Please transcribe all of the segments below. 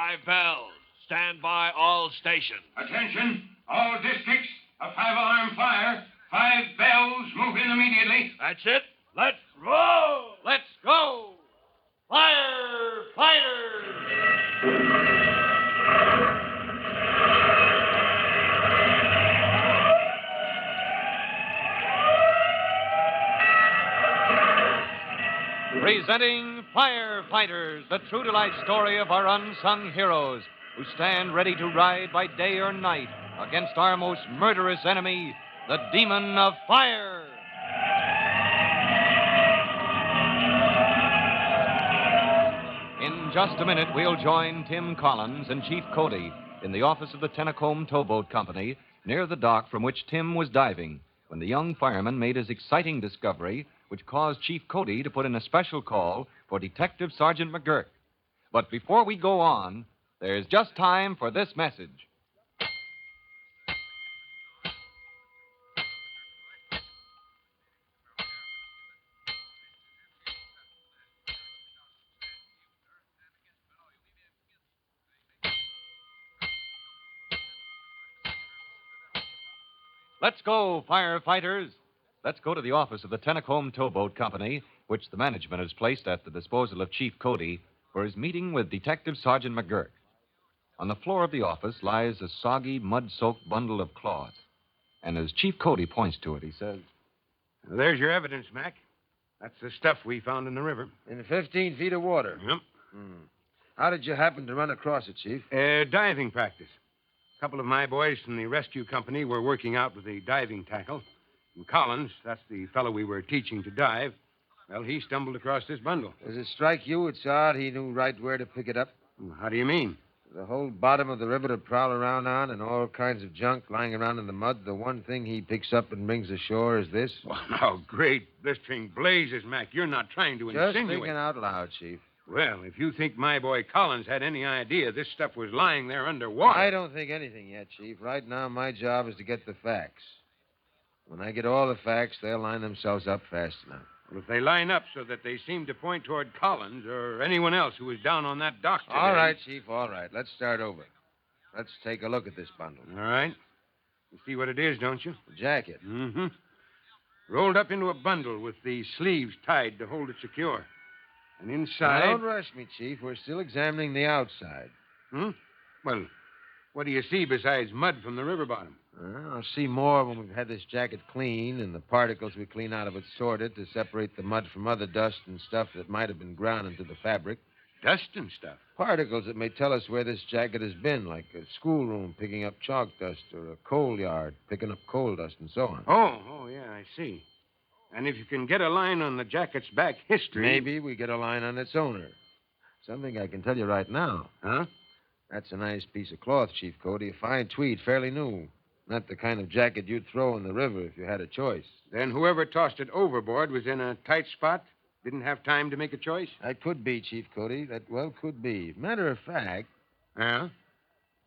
5 bells. Stand by all stations. Attention, all districts. A 5-alarm fire. 5 bells. Move in immediately. That's it. Let's roll. Let's go. Firefighters! Presenting Firefighters, the true-to-life story of our unsung heroes who stand ready to ride by day or night against our most murderous enemy, the demon of fire. In just a minute, we'll join Tim Collins and Chief Cody in the office of the Tennacombe Towboat Company near the dock from which Tim was diving when the young fireman made his exciting discovery which caused Chief Cody to put in a special call for Detective Sergeant McGurk. But before we go on, there's just time for this message. Let's go, firefighters. Let's go to the office of the Tennacombe Towboat Company, which the management has placed at the disposal of Chief Cody for his meeting with Detective Sergeant McGurk. On the floor of the office lies a soggy, mud-soaked bundle of cloth. And as Chief Cody points to it, he says, There's your evidence, Mac. That's the stuff we found in the river. In 15 feet of water? Yep. How did you happen to run across it, Chief? Diving practice. A couple of my boys from the rescue company were working out with the diving tackle. And Collins, that's the fellow we were teaching to dive, well, he stumbled across this bundle. Does it strike you it's odd he knew right where to pick it up? How do you mean? The whole bottom of the river to prowl around on and all kinds of junk lying around in the mud. The one thing he picks up and brings ashore is this? Well, now, great blistering blazes, Mac. You're not trying to Just insinuate. thinking out loud, Chief. Well, if you think my boy Collins had any idea this stuff was lying there underwater... I don't think anything yet, Chief. Right now, my job is to get the facts. When I get all the facts, they'll line themselves up fast enough. Well, if they line up so that they seem to point toward Collins or anyone else who was down on that dock today... All right, Chief, all right. Let's start over. Let's take a look at this bundle. All right. You see what it is, don't you? The jacket. Mm-hmm. Rolled up into a bundle with the sleeves tied to hold it secure. And inside... Now, don't rush me, Chief. We're still examining the outside. Well, what do you see besides mud from the river bottom? I'll see more when we've had this jacket cleaned and the particles we clean out of it sorted to separate the mud from other dust and stuff that might have been ground into the fabric. Dust and stuff? Particles that may tell us where this jacket has been, like a schoolroom picking up chalk dust or a coal yard picking up coal dust and so on. Oh, yeah, I see. And if you can get a line on the jacket's back history... Maybe we get a line on its owner. Something I can tell you right now. Huh? That's a nice piece of cloth, Chief Cody. A fine tweed, fairly new. Not the kind of jacket you'd throw in the river if you had a choice. Then whoever tossed it overboard was in a tight spot? Didn't have time to make a choice? That could be, Chief Cody. That well could be. Matter of fact... Yeah?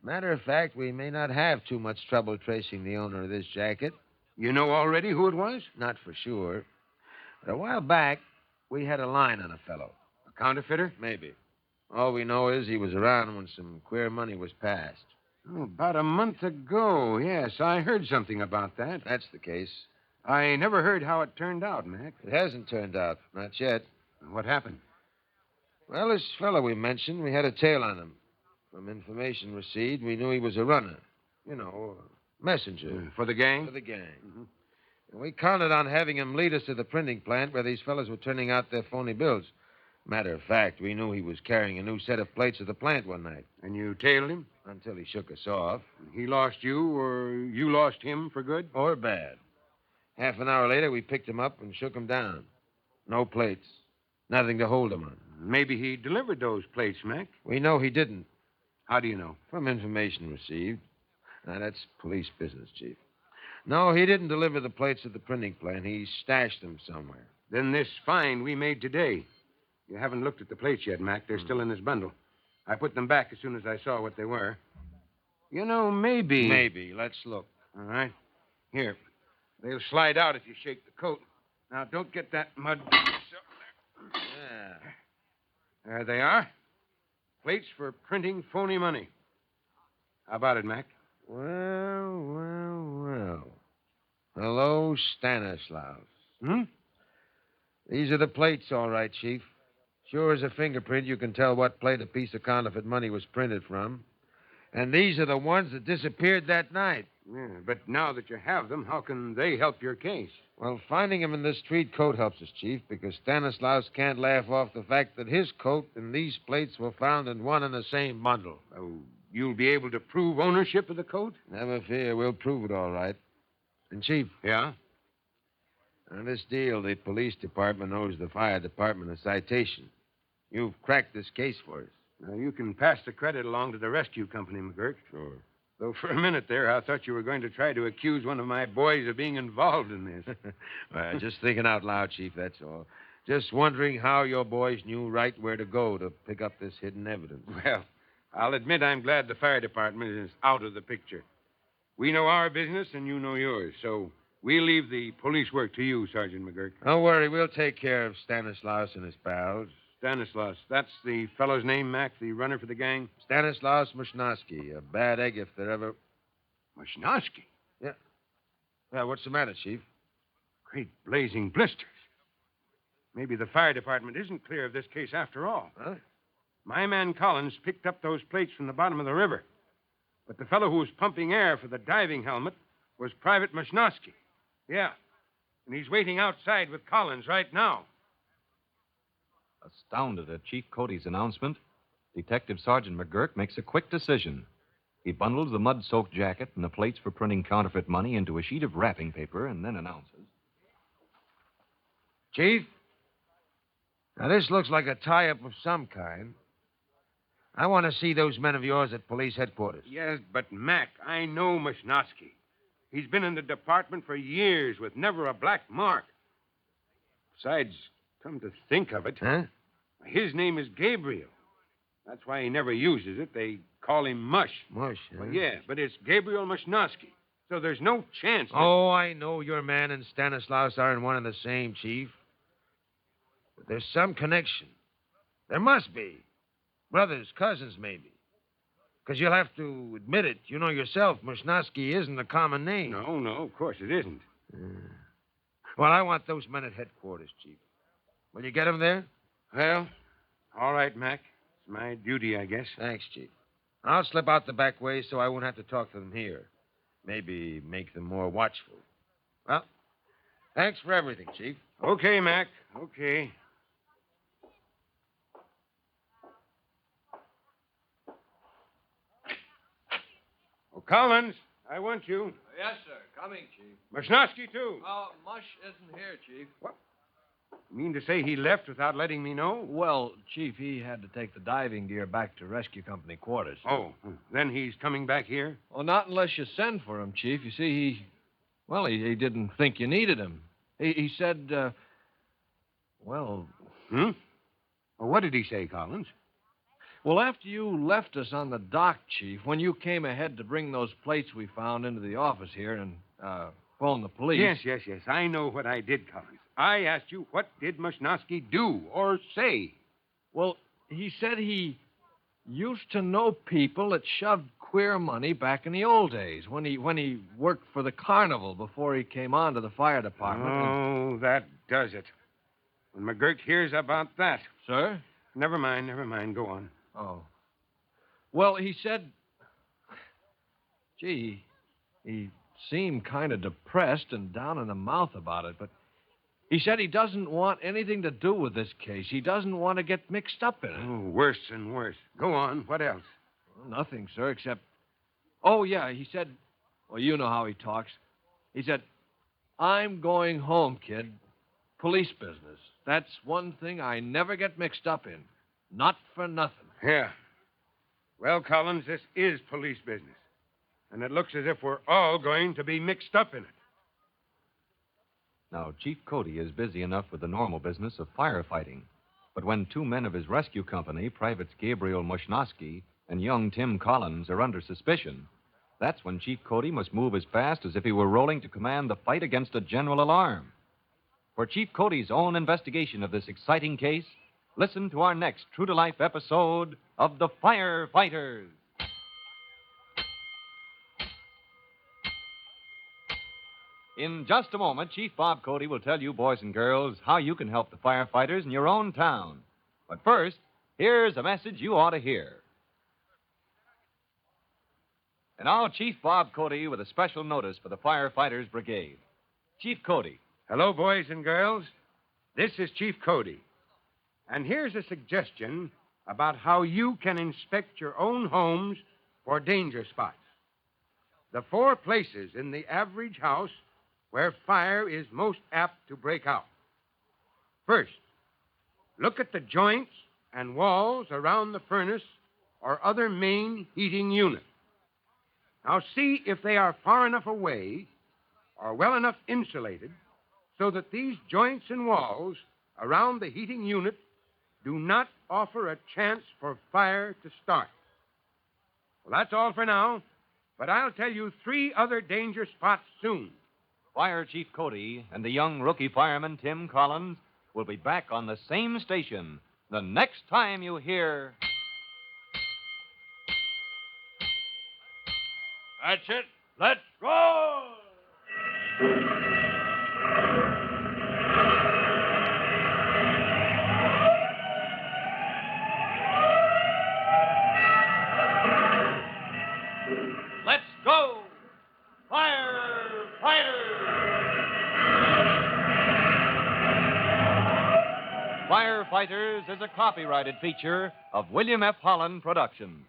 Matter of fact, we may not have too much trouble tracing the owner of this jacket. You know already who it was? Not for sure. But a while back, we had a line on a fellow. A counterfeiter? Maybe. All we know is he was around when some queer money was passed. Oh, about a month ago. Yes, I heard something about that. That's the case. I never heard how it turned out, Mac. It hasn't turned out. Not yet. What happened? Well, this fellow we mentioned, we had a tail on him. From information received, we knew he was a runner. You know, a messenger. For the gang? For the gang. Mm-hmm. And we counted on having him lead us to the printing plant where these fellows were turning out their phony bills. Matter of fact, we knew he was carrying a new set of plates at the plant one night. And you tailed him? Until he shook us off. He lost you, or you lost him for good? Or bad. Half an hour later, we picked him up and shook him down. No plates. Nothing to hold him on. Maybe he delivered those plates, Mac. We know he didn't. How do you know? From information received. Now, that's police business, Chief. No, he didn't deliver the plates at the printing plant. He stashed them somewhere. Then this find we made today. You haven't looked at the plates yet, Mac. They're still in this bundle. I put them back as soon as I saw what they were. You know, maybe... Maybe. Let's look. All right. Here. They'll slide out if you shake the coat. Now, don't get that mud... Yeah. There they are. plates for printing phony money. How about it, Mac? Well. Hello, Stanislaus. Hmm? These are the plates, all right, Chief. Sure as a fingerprint, you can tell what plate a piece of counterfeit money was printed from. And these are the ones that disappeared that night. Yeah, but now that you have them, how can they help your case? Well, finding them in this tweed coat helps us, Chief, because Stanislaus can't laugh off the fact that his coat and these plates were found in one and the same bundle. Oh, you'll be able to prove ownership of the coat? Never fear, we'll prove it all right. And, Chief, Yeah? on this deal, the police department owes the fire department a citation. You've cracked this case for us. Now, you can pass the credit along to the rescue company, McGurk. Sure. Though for a minute there, I thought you were going to try to accuse one of my boys of being involved in this. Well, just thinking out loud, Chief, that's all. Just wondering how your boys knew right where to go to pick up this hidden evidence. Well, I'll admit I'm glad the fire department is out of the picture. We know our business and you know yours, so we'll leave the police work to you, Sergeant McGurk. Don't worry, we'll take care of Stanislaus and his pals. Stanislaus, that's the fellow's name, Mac, the runner for the gang? Stanislaus Mushnosky, a bad egg if there ever... Mushnosky? Yeah. Well, what's the matter, Chief? Great blazing blisters. Maybe the fire department isn't clear of this case after all. Huh? My man Collins picked up those plates from the bottom of the river. But the fellow who was pumping air for the diving helmet was Private Mushnosky. Yeah. And he's waiting outside with Collins right now. Astounded at Chief Cody's announcement, Detective Sergeant McGurk makes a quick decision. He bundles the mud-soaked jacket and the plates for printing counterfeit money into a sheet of wrapping paper and then announces. Chief? Now, this looks like a tie-up of some kind. I want to see those men of yours at police headquarters. Yes, but Mac, I know Mushnosky. He's been in the department for years with never a black mark. Besides, come to think of it, Huh? his name is Gabriel. That's why he never uses it. They call him Mush. Mush, huh? Well, yeah, but it's Gabriel Mushnosky. So there's no chance that... Oh, I know your man and Stanislaus aren't one and the same, Chief. But there's some connection. There must be. Brothers, cousins, maybe. Because you'll have to admit it. You know yourself, Mushnosky isn't a common name. No, of course it isn't. Well, I want those men at headquarters, Chief. Will you get them there? Well, all right, Mac. It's my duty, I guess. Thanks, Chief. I'll slip out the back way so I won't have to talk to them here. Maybe make them more watchful. Well, thanks for everything, Chief. Okay, Mac. Okay. Oh, Collins, I want you. Yes, sir. Coming, Chief. Mushnosky, too. Mush isn't here, Chief. What? You mean to say he left without letting me know? Well, Chief, he had to take the diving gear back to rescue company quarters. Oh, then he's coming back here? Well, not unless you send for him, Chief. You see, he didn't think you needed him. He said, Well, what did he say, Collins? well, after you left us on the dock, Chief, when you came ahead to bring those plates we found into the office here and phone the police. Yes. I know what I did, Collins. I asked you, what did Mushnosky do or say? Well, he said he used to know people that shoved queer money back in the old days when he worked for the carnival before he came on to the fire department. Oh, that does it. When McGurk hears about that... Sir? Never mind. Go on. Oh. Well, he said... Gee, he seemed kind of depressed and down in the mouth about it, but he said he doesn't want anything to do with this case. He doesn't want to get mixed up in it. Oh, worse and worse. Go on. What else? Well, nothing, sir, except... Oh, yeah, he said... Well, you know how he talks. He said, I'm going home, kid. Police business. That's one thing I never get mixed up in. Not for nothing. Yeah. Well, Collins, this is police business. And it looks as if we're all going to be mixed up in it. Now, Chief Cody is busy enough with the normal business of firefighting. But when two men of his rescue company, Privates Gabriel Mushnosky and young Tim Collins, are under suspicion, that's when Chief Cody must move as fast as if he were rolling to command the fight against a general alarm. For Chief Cody's own investigation of this exciting case, listen to our next true-to-life episode of the Firefighters. In just a moment, Chief Bob Cody will tell you, boys and girls, how you can help the firefighters in your own town. But first, here's a message you ought to hear. And now, Chief Bob Cody with a special notice for the Firefighters Brigade. Chief Cody. Hello, boys and girls. This is Chief Cody. And here's a suggestion about how you can inspect your own homes for danger spots. The 4 places in the average house where fire is most apt to break out. First, look at the joints and walls around the furnace or other main heating unit. Now see if they are far enough away or well enough insulated so that these joints and walls around the heating unit do not offer a chance for fire to start. Well, that's all for now, but I'll tell you 3 other danger spots soon. Fire Chief Cody and the young rookie fireman Tim Collins will be back on the same station the next time you hear... That's it. Let's go! Let's go! Firefighters! Firefighters is a copyrighted feature of William F. Holland Productions.